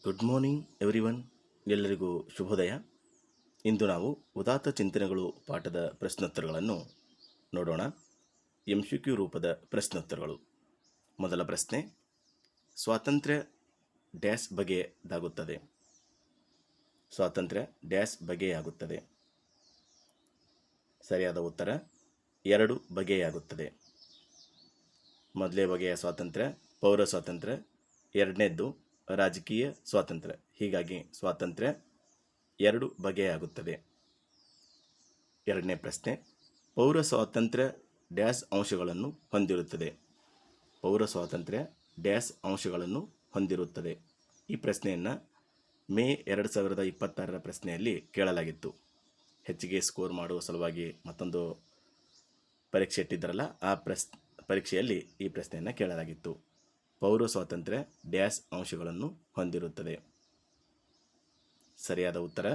Good morning everyone. ಎಲ್ಲರಿಗೂ ಶುಭೋದಯ. ಇಂದು ನಾವು ಉದಾತ್ತ ಚಿಂತನೆಗಳು ಪಾಠದ ಪ್ರಶ್ನೋತ್ತರಗಳನ್ನು ನೋಡೋಣ. MCQ ರೂಪದ ಪ್ರಶ್ನೋತ್ತರಗಳು. ಮೊದಲ ಪ್ರಶ್ನೆ, ಸ್ವಾತಂತ್ರ್ಯ ಡ್ಯಾಶ್ ಬಗೆಯದಾಗುತ್ತದೆ. ಸ್ವಾತಂತ್ರ್ಯ ಡ್ಯಾಶ್ ಬಗೆಯಾಗುತ್ತದೆ. ಸರಿಯಾದ ಉತ್ತರ 2 ಬಗೆಯಾಗುತ್ತದೆ. ಮೊದಲೇ ಬಗೆಯ ಸ್ವಾತಂತ್ರ್ಯ ಪೌರ ಸ್ವಾತಂತ್ರ್ಯ, ಎರಡನೇದ್ದು ರಾಜಕೀಯ ಸ್ವಾತಂತ್ರ್ಯ. ಹೀಗಾಗಿ ಸ್ವಾತಂತ್ರ್ಯ 2 ಬಗೆಯಾಗುತ್ತದೆ. ಎರಡನೇ ಪ್ರಶ್ನೆ, ಪೌರ ಸ್ವಾತಂತ್ರ್ಯ ಡ್ಯಾಶ್ ಅಂಶಗಳನ್ನು ಹೊಂದಿರುತ್ತದೆ. ಪೌರ ಸ್ವಾತಂತ್ರ್ಯ ಡ್ಯಾಶ್ ಅಂಶಗಳನ್ನು ಹೊಂದಿರುತ್ತದೆ. ಈ ಪ್ರಶ್ನೆಯನ್ನು ಮೇ 2026 ಪ್ರಶ್ನೆಯಲ್ಲಿ ಕೇಳಲಾಗಿತ್ತು. ಹೆಚ್ಚಿಗೆ ಸ್ಕೋರ್ ಮಾಡುವ ಸಲುವಾಗಿ ಮತ್ತೊಂದು ಪರೀಕ್ಷೆ ಇಟ್ಟಿದ್ದರಲ್ಲ, ಆ ಪರೀಕ್ಷೆಯಲ್ಲಿ ಈ ಪ್ರಶ್ನೆಯನ್ನು ಕೇಳಲಾಗಿತ್ತು. ಪೌರ ಸ್ವಾತಂತ್ರ್ಯ ಡ್ಯಾಶ್ ಅಂಶಗಳನ್ನು ಹೊಂದಿರುತ್ತದೆ. ಸರಿಯಾದ ಉತ್ತರ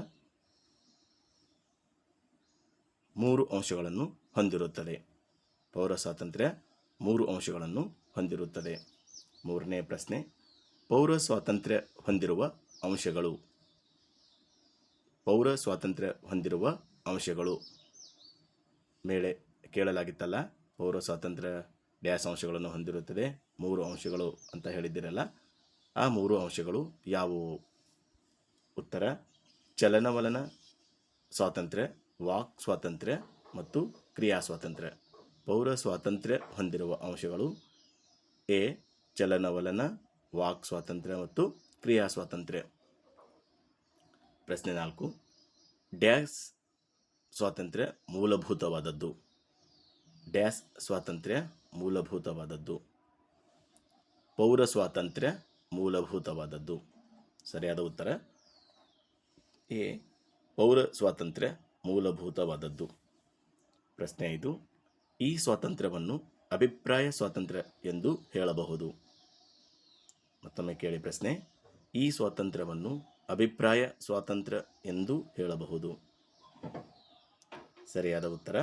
3 ಅಂಶಗಳನ್ನು ಹೊಂದಿರುತ್ತದೆ. ಪೌರ ಸ್ವಾತಂತ್ರ್ಯ 3 ಅಂಶಗಳನ್ನು ಹೊಂದಿರುತ್ತದೆ. ಮೂರನೇ ಪ್ರಶ್ನೆ, ಪೌರ ಸ್ವಾತಂತ್ರ್ಯ ಹೊಂದಿರುವ ಅಂಶಗಳು. ಪೌರ ಸ್ವಾತಂತ್ರ್ಯ ಹೊಂದಿರುವ ಅಂಶಗಳು ಮೇಲೆ ಕೇಳಲಾಗಿತ್ತಲ್ಲ, ಪೌರ ಸ್ವಾತಂತ್ರ್ಯ ಡ್ಯಾಶ್ ಅಂಶಗಳನ್ನು ಹೊಂದಿರುತ್ತದೆ 3 ಅಂಶಗಳು ಅಂತ ಹೇಳಿದ್ದೀರಲ್ಲ, ಆ 3 ಅಂಶಗಳು ಯಾವುವು? ಉತ್ತರ ಚಲನವಲನ ಸ್ವಾತಂತ್ರ್ಯ, ವಾಕ್ ಸ್ವಾತಂತ್ರ್ಯ ಮತ್ತು ಕ್ರಿಯಾ ಸ್ವಾತಂತ್ರ್ಯ. ಪೌರ ಸ್ವಾತಂತ್ರ್ಯ ಹೊಂದಿರುವ ಅಂಶಗಳು ಎ ಚಲನವಲನ, ವಾಕ್ ಸ್ವಾತಂತ್ರ್ಯ ಮತ್ತು ಕ್ರಿಯಾ ಸ್ವಾತಂತ್ರ್ಯ. ಪ್ರಶ್ನೆ 4, ಡ್ಯಾಶ್ ಸ್ವಾತಂತ್ರ್ಯ ಮೂಲಭೂತವಾದದ್ದು. ಡ್ಯಾಶ್ ಸ್ವಾತಂತ್ರ್ಯ ಮೂಲಭೂತವಾದದ್ದು. ಪೌರ ಸ್ವಾತಂತ್ರ್ಯ ಮೂಲಭೂತವಾದದ್ದು. ಸರಿಯಾದ ಉತ್ತರ ಎ ಪೌರ ಸ್ವಾತಂತ್ರ್ಯ ಮೂಲಭೂತವಾದದ್ದು. ಪ್ರಶ್ನೆ 5, ಈ ಸ್ವಾತಂತ್ರ್ಯವನ್ನು ಅಭಿಪ್ರಾಯ ಸ್ವಾತಂತ್ರ್ಯ ಎಂದು ಹೇಳಬಹುದು. ಮತ್ತೊಮ್ಮೆ ಕೇಳಿ ಪ್ರಶ್ನೆ, ಈ ಸ್ವಾತಂತ್ರ್ಯವನ್ನು ಅಭಿಪ್ರಾಯ ಸ್ವಾತಂತ್ರ್ಯ ಎಂದು ಹೇಳಬಹುದು. ಸರಿಯಾದ ಉತ್ತರ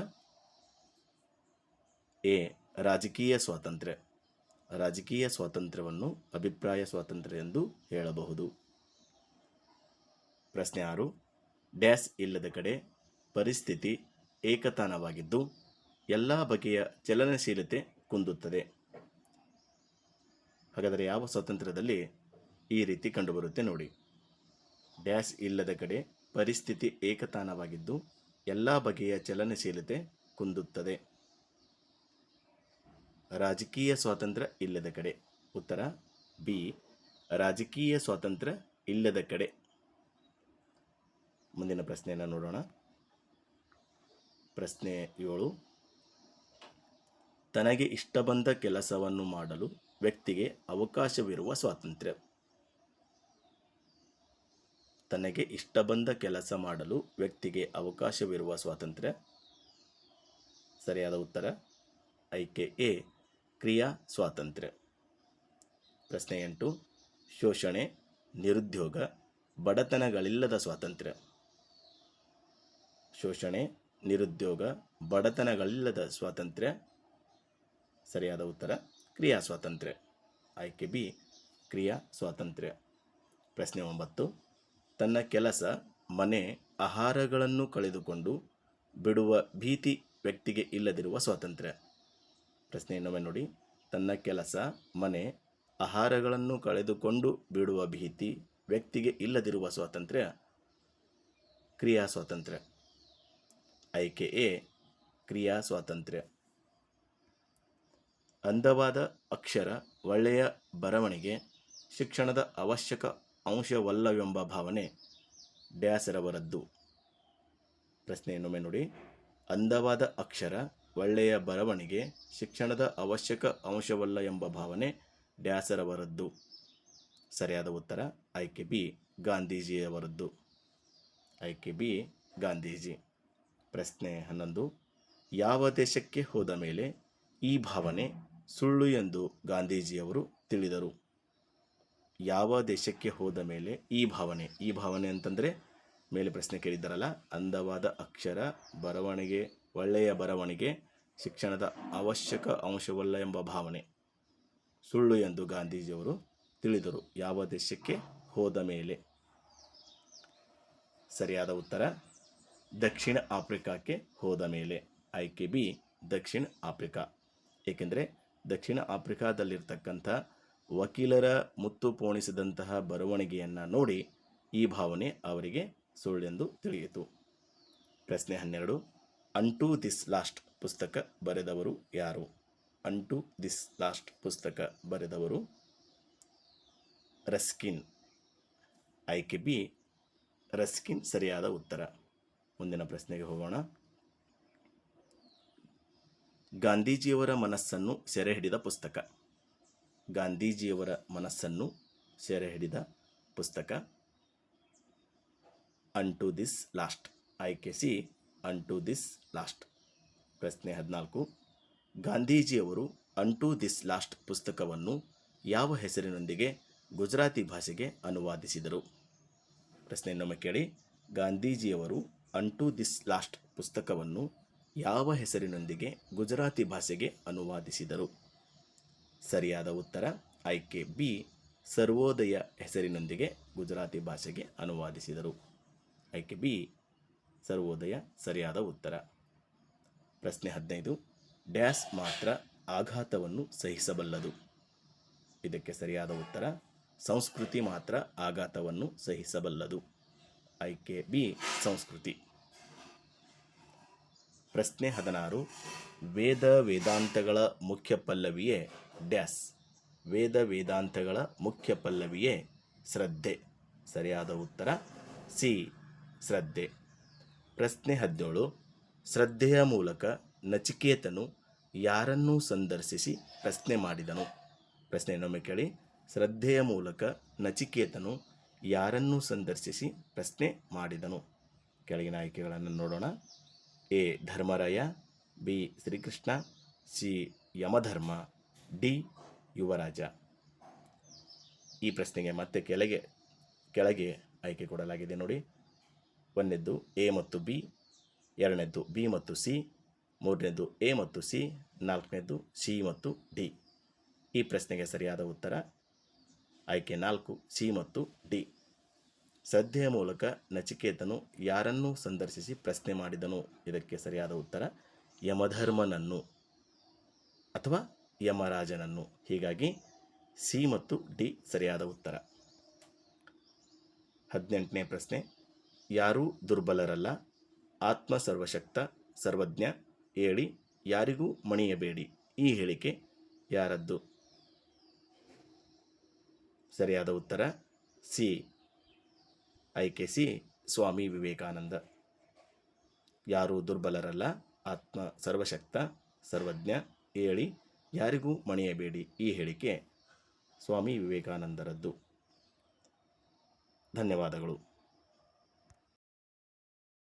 ಎ ರಾಜಕೀಯ ಸ್ವಾತಂತ್ರ್ಯ. ರಾಜಕೀಯ ಸ್ವಾತಂತ್ರ್ಯವನ್ನು ಅಭಿಪ್ರಾಯ ಸ್ವಾತಂತ್ರ್ಯ ಎಂದು ಹೇಳಬಹುದು. ಪ್ರಶ್ನೆ 6, ಡ್ಯಾಶ್ ಇಲ್ಲದ ಕಡೆ ಪರಿಸ್ಥಿತಿ ಏಕತಾನವಾಗಿದ್ದು ಎಲ್ಲ ಬಗೆಯ ಚಲನಶೀಲತೆ ಕುಂದುತ್ತದೆ. ಹಾಗಾದರೆ ಯಾವ ಸ್ವಾತಂತ್ರ್ಯದಲ್ಲಿ ಈ ರೀತಿ ಕಂಡುಬರುತ್ತೆ ನೋಡಿ. ಡ್ಯಾಶ್ ಇಲ್ಲದ ಕಡೆ ಪರಿಸ್ಥಿತಿ ಏಕತಾನವಾಗಿದ್ದು ಎಲ್ಲ ಬಗೆಯ ಚಲನಶೀಲತೆ ಕುಂದುತ್ತದೆ. ರಾಜಕೀಯ ಸ್ವಾತಂತ್ರ್ಯ ಇಲ್ಲದ ಕಡೆ. ಉತ್ತರ ಬಿ ರಾಜಕೀಯ ಸ್ವಾತಂತ್ರ್ಯ ಇಲ್ಲದ ಕಡೆ. ಮುಂದಿನ ಪ್ರಶ್ನೆಯನ್ನು ನೋಡೋಣ. ಪ್ರಶ್ನೆ 7, ತನಗೆ ಇಷ್ಟ ಬಂದ ಕೆಲಸವನ್ನು ಮಾಡಲು ವ್ಯಕ್ತಿಗೆ ಅವಕಾಶವಿರುವ ಸ್ವಾತಂತ್ರ್ಯ. ತನಗೆ ಇಷ್ಟ ಬಂದ ಕೆಲಸ ಮಾಡಲು ವ್ಯಕ್ತಿಗೆ ಅವಕಾಶವಿರುವ ಸ್ವಾತಂತ್ರ್ಯ. ಸರಿಯಾದ ಉತ್ತರ ಆಯ್ಕೆ ಎ ಕ್ರಿಯಾ ಸ್ವಾತಂತ್ರ್ಯ. ಪ್ರಶ್ನೆ 8, ಶೋಷಣೆ, ನಿರುದ್ಯೋಗ, ಬಡತನಗಳಿಲ್ಲದ ಸ್ವಾತಂತ್ರ್ಯ. ಶೋಷಣೆ, ನಿರುದ್ಯೋಗ, ಬಡತನಗಳಿಲ್ಲದ ಸ್ವಾತಂತ್ರ್ಯ. ಸರಿಯಾದ ಉತ್ತರ ಕ್ರಿಯಾ ಸ್ವಾತಂತ್ರ್ಯ. ಆಯ್ಕೆ ಬಿ ಕ್ರಿಯಾ ಸ್ವಾತಂತ್ರ್ಯ. ಪ್ರಶ್ನೆ 9, ತನ್ನ ಕೆಲಸ, ಮನೆ, ಆಹಾರಗಳನ್ನು ಕಳೆದುಕೊಂಡು ಬಿಡುವ ಭೀತಿ ವ್ಯಕ್ತಿಗೆ ಇಲ್ಲದಿರುವ ಸ್ವಾತಂತ್ರ್ಯ. ಪ್ರಶ್ನೆ ಇನ್ನೊಮ್ಮೆ ನೋಡಿ. ತನ್ನ ಕೆಲಸ, ಮನೆ, ಆಹಾರಗಳನ್ನು ಕಳೆದುಕೊಂಡು ಬಿಡುವ ಭೀತಿ ವ್ಯಕ್ತಿಗೆ ಇಲ್ಲದಿರುವ ಸ್ವಾತಂತ್ರ್ಯ ಕ್ರಿಯಾ ಸ್ವಾತಂತ್ರ್ಯ. ಆಯ್ಕೆ ಎ ಕ್ರಿಯಾ ಸ್ವಾತಂತ್ರ್ಯ. ಅಂದವಾದ ಅಕ್ಷರ, ಒಳ್ಳೆಯ ಬರವಣಿಗೆ ಶಿಕ್ಷಣದ ಅವಶ್ಯಕ ಅಂಶವಲ್ಲವೆಂಬ ಭಾವನೆ ಡ್ಯಾಸರವರದ್ದು. ಪ್ರಶ್ನೆ ಇನ್ನೊಮ್ಮೆ ನೋಡಿ. ಅಂದವಾದ ಅಕ್ಷರ, ಒಳ್ಳೆಯ ಬರವಣಿಗೆ ಶಿಕ್ಷಣದ ಅವಶ್ಯಕ ಅಂಶವಲ್ಲ ಎಂಬ ಭಾವನೆ ಡ್ಯಾಸರವರದ್ದು. ಸರಿಯಾದ ಉತ್ತರ ಆಯ್ಕೆ ಬಿ ಗಾಂಧೀಜಿಯವರದ್ದು. ಆಯ್ಕೆ ಬಿ ಗಾಂಧೀಜಿ. ಪ್ರಶ್ನೆ 11, ಯಾವ ದೇಶಕ್ಕೆ ಹೋದ ಮೇಲೆ ಈ ಭಾವನೆ ಸುಳ್ಳು ಎಂದು ಗಾಂಧೀಜಿಯವರು ತಿಳಿದರು. ಯಾವ ದೇಶಕ್ಕೆ ಹೋದ ಮೇಲೆ ಈ ಭಾವನೆ ಅಂತಂದರೆ ಮೇಲೆ ಪ್ರಶ್ನೆ ಕೇಳಿದ್ದಾರಲ್ಲ, ಅಂದವಾದ ಅಕ್ಷರ, ಬರವಣಿಗೆ, ಒಳ್ಳೆಯ ಬರವಣಿಗೆ ಶಿಕ್ಷಣದ ಅವಶ್ಯಕ ಅಂಶವಲ್ಲ ಎಂಬ ಭಾವನೆ ಸುಳ್ಳು ಎಂದು ಗಾಂಧೀಜಿಯವರು ತಿಳಿದರು. ಯಾವ ದೇಶಕ್ಕೆ ಹೋದ ಮೇಲೆ. ಸರಿಯಾದ ಉತ್ತರ ದಕ್ಷಿಣ ಆಫ್ರಿಕಾಕ್ಕೆ ಹೋದ ಮೇಲೆ. ಆಯ್ಕೆ ಬಿ ದಕ್ಷಿಣ ಆಫ್ರಿಕಾ. ಏಕೆಂದರೆ ದಕ್ಷಿಣ ಆಫ್ರಿಕಾದಲ್ಲಿರ್ತಕ್ಕಂಥ ವಕೀಲರ ಮುತ್ತು ಪೋಣಿಸಿದಂತಹ ಬರವಣಿಗೆಯನ್ನು ನೋಡಿ ಈ ಭಾವನೆ ಅವರಿಗೆ ಸುಳ್ಳೆಂದು ತಿಳಿಯಿತು. ಪ್ರಶ್ನೆ 12. ಅಂಟು ದಿಸ್ ಲಾಸ್ಟ್ ಪುಸ್ತಕ ಬರೆದವರು ಯಾರು? ಅಂಟು ದಿಸ್ ಲಾಸ್ಟ್ ಪುಸ್ತಕ ಬರೆದವರು ರಸ್ಕಿನ್. ಆಯ್ಕೆ ಬಿ ರಸ್ಕಿನ್ ಸರಿಯಾದ ಉತ್ತರ. ಮುಂದಿನ ಪ್ರಶ್ನೆಗೆ ಹೋಗೋಣ. ಗಾಂಧೀಜಿಯವರ ಮನಸ್ಸನ್ನು ಸೆರೆ ಹಿಡಿದ ಪುಸ್ತಕ. ಗಾಂಧೀಜಿಯವರ ಮನಸ್ಸನ್ನು ಸೆರೆ ಹಿಡಿದ ಪುಸ್ತಕ ಅಂಟು ದಿಸ್ ಲಾಸ್ಟ್. ಆಯ್ಕೆ ಸಿ ಅಂಟು ದಿಸ್ ಲಾಸ್ಟ್. ಪ್ರಶ್ನೆ 14. ಗಾಂಧೀಜಿಯವರು ಅಂಟು ದಿಸ್ ಲಾಸ್ಟ್ ಪುಸ್ತಕವನ್ನು ಯಾವ ಹೆಸರಿನೊಂದಿಗೆ ಗುಜರಾತಿ ಭಾಷೆಗೆ ಅನುವಾದಿಸಿದರು? ಪ್ರಶ್ನೆ ಇನ್ನೊಮ್ಮೆ ಕೇಳಿ. ಗಾಂಧೀಜಿಯವರು ಅಂಟು ದಿಸ್ ಲಾಸ್ಟ್ ಪುಸ್ತಕವನ್ನು ಯಾವ ಹೆಸರಿನೊಂದಿಗೆ ಗುಜರಾತಿ ಭಾಷೆಗೆ ಅನುವಾದಿಸಿದರು? ಸರಿಯಾದ ಉತ್ತರ ಆಯ್ಕೆ ಬಿ ಸರ್ವೋದಯ ಹೆಸರಿನೊಂದಿಗೆ ಗುಜರಾತಿ ಭಾಷೆಗೆ ಅನುವಾದಿಸಿದರು. ಆಯ್ಕೆ ಬಿ ಸರ್ವೋದಯ ಸರಿಯಾದ ಉತ್ತರ. ಪ್ರಶ್ನೆ 15. ಡ್ಯಾಶ್ ಮಾತ್ರ ಆಘಾತವನ್ನು ಸಹಿಸಬಲ್ಲದು. ಇದಕ್ಕೆ ಸರಿಯಾದ ಉತ್ತರ ಸಂಸ್ಕೃತಿ ಮಾತ್ರ ಆಘಾತವನ್ನು ಸಹಿಸಬಲ್ಲದು. ಆಯ್ಕೆ ಬಿ ಸಂಸ್ಕೃತಿ. ಪ್ರಶ್ನೆ 16. ವೇದ ವೇದಾಂತಗಳ ಮುಖ್ಯ ಪಲ್ಲವಿಯೇ ಡ್ಯಾಶ್. ವೇದ ವೇದಾಂತಗಳ ಮುಖ್ಯ ಪಲ್ಲವಿಯೇ ಶ್ರದ್ಧೆ. ಸರಿಯಾದ ಉತ್ತರ ಸಿ ಶ್ರದ್ಧೆ. ಪ್ರಶ್ನೆ 17. ಶ್ರದ್ಧೆಯ ಮೂಲಕ ನಚಿಕೇತನು ಯಾರನ್ನೂ ಸಂದರ್ಶಿಸಿ ಪ್ರಶ್ನೆ ಮಾಡಿದನು? ಪ್ರಶ್ನೆ ಇನ್ನೊಮ್ಮೆ ಕೇಳಿ. ಶ್ರದ್ಧೆಯ ಮೂಲಕ ನಚಿಕೇತನು ಯಾರನ್ನೂ ಸಂದರ್ಶಿಸಿ ಪ್ರಶ್ನೆ ಮಾಡಿದನು? ಕೆಳಗಿನ ಆಯ್ಕೆಗಳನ್ನು ನೋಡೋಣ. A Dharmaraya, B Srikrishna, C Yamadharma, D ಯುವರಾಜ. ಈ ಪ್ರಶ್ನೆಗೆ ಮತ್ತೆ ಕೆಳಗೆ ಆಯ್ಕೆ ಕೊಡಲಾಗಿದೆ ನೋಡಿ. ಒಂದನೇದ್ದು ಎ ಮತ್ತು ಬಿ, ಎರಡನೇದ್ದು ಬಿ ಮತ್ತು ಸಿ, ಮೂರನೇದ್ದು ಎ ಮತ್ತು ಸಿ, ನಾಲ್ಕನೇದ್ದು ಸಿ ಮತ್ತು ಡಿ. ಈ ಪ್ರಶ್ನೆಗೆ ಸರಿಯಾದ ಉತ್ತರ ಆಯ್ಕೆ 4 ಸಿ ಮತ್ತು ಡಿ. ಶ್ರದ್ಧೆಯ ಮೂಲಕ ನಚಿಕೇತನು ಯಾರನ್ನೂ ಸಂದರ್ಶಿಸಿ ಪ್ರಶ್ನೆ ಮಾಡಿದನು. ಇದಕ್ಕೆ ಸರಿಯಾದ ಉತ್ತರ ಯಮಧರ್ಮನನ್ನು ಅಥವಾ ಯಮರಾಜನನ್ನು. ಹೀಗಾಗಿ ಸಿ ಮತ್ತು ಡಿ ಸರಿಯಾದ ಉತ್ತರ. 18ನೇ ಪ್ರಶ್ನೆ. ಯಾರೂ ದುರ್ಬಲರಲ್ಲ, ಆತ್ಮ ಸರ್ವಶಕ್ತ ಸರ್ವಜ್ಞ, ಹೇಳಿ ಯಾರಿಗೂ ಮಣಿಯಬೇಡಿ. ಈ ಹೇಳಿಕೆ ಯಾರದ್ದು? ಸರಿಯಾದ ಉತ್ತರ ಸಿ ಆಯ್ಕೆ ಸಿ ಸ್ವಾಮಿ ವಿವೇಕಾನಂದ. ಯಾರೂ ದುರ್ಬಲರಲ್ಲ, ಆತ್ಮ ಸರ್ವಶಕ್ತ ಸರ್ವಜ್ಞ, ಹೇಳಿ ಯಾರಿಗೂ ಮಣಿಯಬೇಡಿ. ಈ ಹೇಳಿಕೆ ಸ್ವಾಮಿ ವಿವೇಕಾನಂದರದ್ದು. ಧನ್ಯವಾದಗಳು.